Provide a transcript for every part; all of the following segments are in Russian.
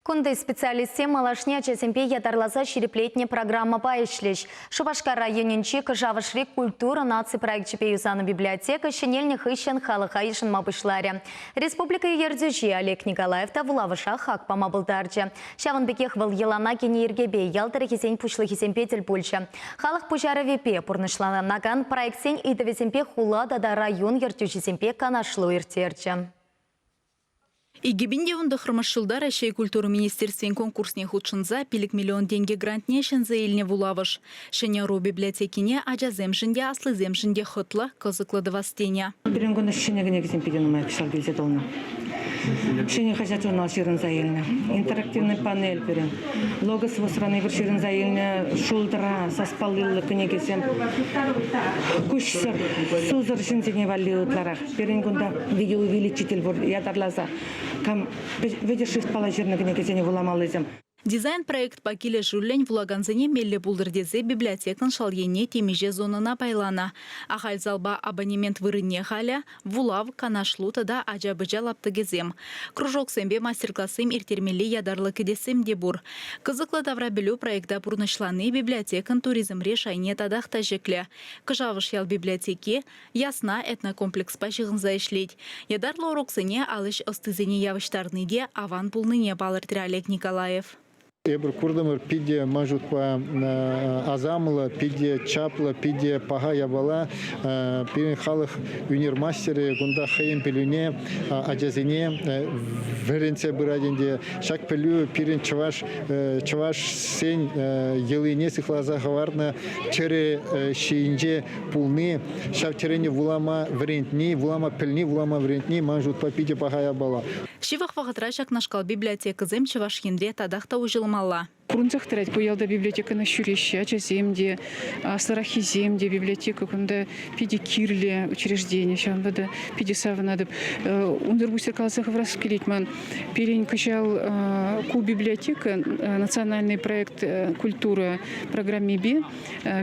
Кунды специалисте малашне чесемпе ятарласа шереплетне программа пайшлеш. Шубашкар районенчи кыжавышрик культура наци проектчепе юзаны библиотека шенельних ищен халыха ишен мабышларе. Республика Ердюжи Олег Николаев та вулавыша хак помабылдарчы. Шавын бекех был елана кене ергебе ялтары хесень пушлы хесемпетель пульчы. Халых пужары вепе пурнышлана наган проектсень иды весемпе хулада да район Ердюжисемпе канашлу иртерчы. Игибинде онда хырмашылдар әшей культура министерствен конкурсне худшынза пилік миллион тенге грантне шынза еліне вулавыш. Шыняру библиотекине ажазем жынде аслызем жынде хытла кызыклады вастене. Перенгоны шынегіне кезен педенумай писал билзет олна. Шыне хозяйственного ширын заельна. Интерактивный панель перен. Логос восраны бір ширын заельна шулдыра саспалылы кынегесем. Күшсір, сузыр жынзене валиутларах. Перенгонда видеоувеличитель бор ядарлаза. Кам ведешист положирны кынегесене вуламалызем. Дизайн-проект пакиле жүрлен вулаганзыне мелле булдырдезе библиотекан шалйене темеже зонына байлана. Ахаль залба абонемент вырынне халя, вулав, канашлу тада ажабыжа лаптыгезем. Кружок сэмбе мастер-классым иртермелі ядарлы кедесем дебур. Кызыклы давра білу проекта пурнышланы библиотекан туризм решайне тадах тажекле. Кыжавыш ял библиотеке ясна этнокомплекс пашығынза ишлеть. Ядарлы уроксыне алыш ыстызыне явыштарны де аван пулныне балыртыр Олег Николаев. Эбр курдамыр пиде мажутпа азамыла, пиде чапла, пиде пага ябала, пирин халых юнирмастеры, гунда хаем пелюне, аджазине, веренце бырадинде, шак пелю, пирин чаваш сень, елыне сихлаза гаварна, чере шиинже пулны, шав черене вулама врентни, вулама пельни, вулама врентни, мажутпа пиде пага ябала. Шивах вағытрашак нашкал библиотека зем чаваш хинде тадахта ужылмалла. Курунцах тырать поелда библиотека на Щуреща, Чаземде, Сарахиземде, библиотека, кунда пиди Кирле учреждение, сейчас надо пиди Савнадо, ундербустер каласах враскелитман, перень качал ку библиотека, национальный проект культура программе Би,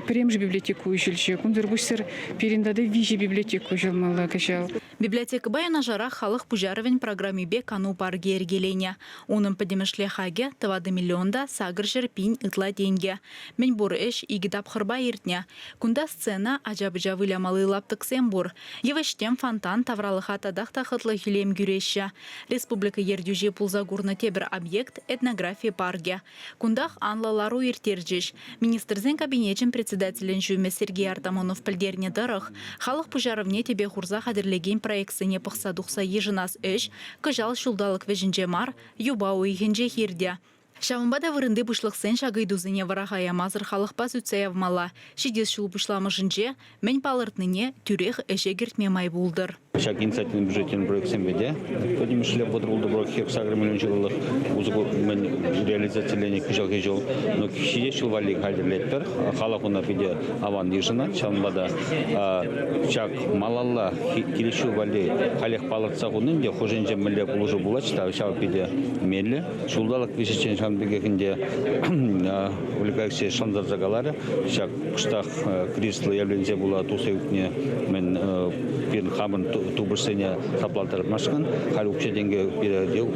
перем же библиотеку ущельче, ундербустер перень дады вижи библиотеку жилмала качал. Библиотека баяна жара халых пужаровень программе Бе кану парги ергеленя. Унын подемешле хаге тавады миллионда сагыржыр пинь ытла деньги. Мен бур эш игидап хырба иртня. Кунда сцена ажабыжа вылямалы лаптыксем бур. Евештем фонтан тавралыха тадахта хытлы хилем гюреща. Республика Ердюжи пулзагурна тебір объект этнография парге. Кундах анлалару иртерджиш. Министрзен кабинетчен председателен жюме Сергей Артамонов пілдерне дырых. Халық пужаровне тебе хурза хадырлеген проекцияне пықса дұқса ежінас эш, кыжал шулдалық вежінже мар, юба уйгенже хирде. Шавынбада вырынды бұшлықсын шағыйдузыне варағая мазыр халық бас үтсаявмала. Шидес шул бұшламышынже, мен палыртныне түрех эше кертме май булдыр. Шаг инициативный бюджетен проект СМВД. Подим шлеп подрулды брок хексагр миллион жылых узгу мен реализацияление кыжалге жол. Но шидес шул вали кальдерлеттер. Халақуна биде аван ежина. Шавынбада шаг малалла келешу вали халех палыртсағуның де хоженже мілі бұлыжы бұлачта. Шав биде мелі. Шулдалық вешечен шамбегекінде увлекающие шандар загалары. Шаг кыштақ кресло явлензе була тусайутне мен пен хамын тубырсене саплалтырып машқан. Хал үкшеденге передел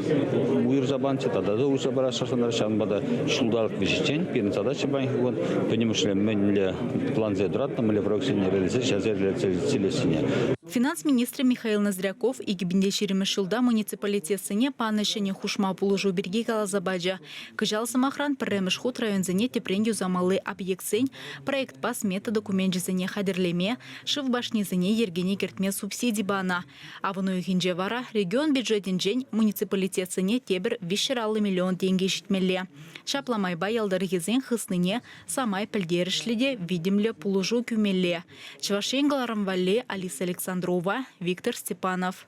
уйыр забанчы, тада да уйыр забара шашандар шанбада шулдалық вешечен. Пен задача банкигон. Пенемішлі менлі планзе дуратны, мілі вроксене реализация, реализация. Финанс-министр Михаил Ноздряков и гибинде ширимышылда муниципалитетсыне панышыне хушма пулыжу берги галазабаджа. Кыжал самахран пірреміш худ районзыне тепрендю замалы объектсень, проект пас мета документжізыне хадерлеме, шыв башнезыне ергене кертме субсидий бана. А вну ихинже вара регион бюджетен жень муниципалитетсыне тебір вишералы миллион тенге шитмелле. Шапламай баялдар езен хысныне самай пілдерішліде видимле пулыжу кюмелле. Чвашенгаларым валле Алиса Александрова, Виктор Степанов.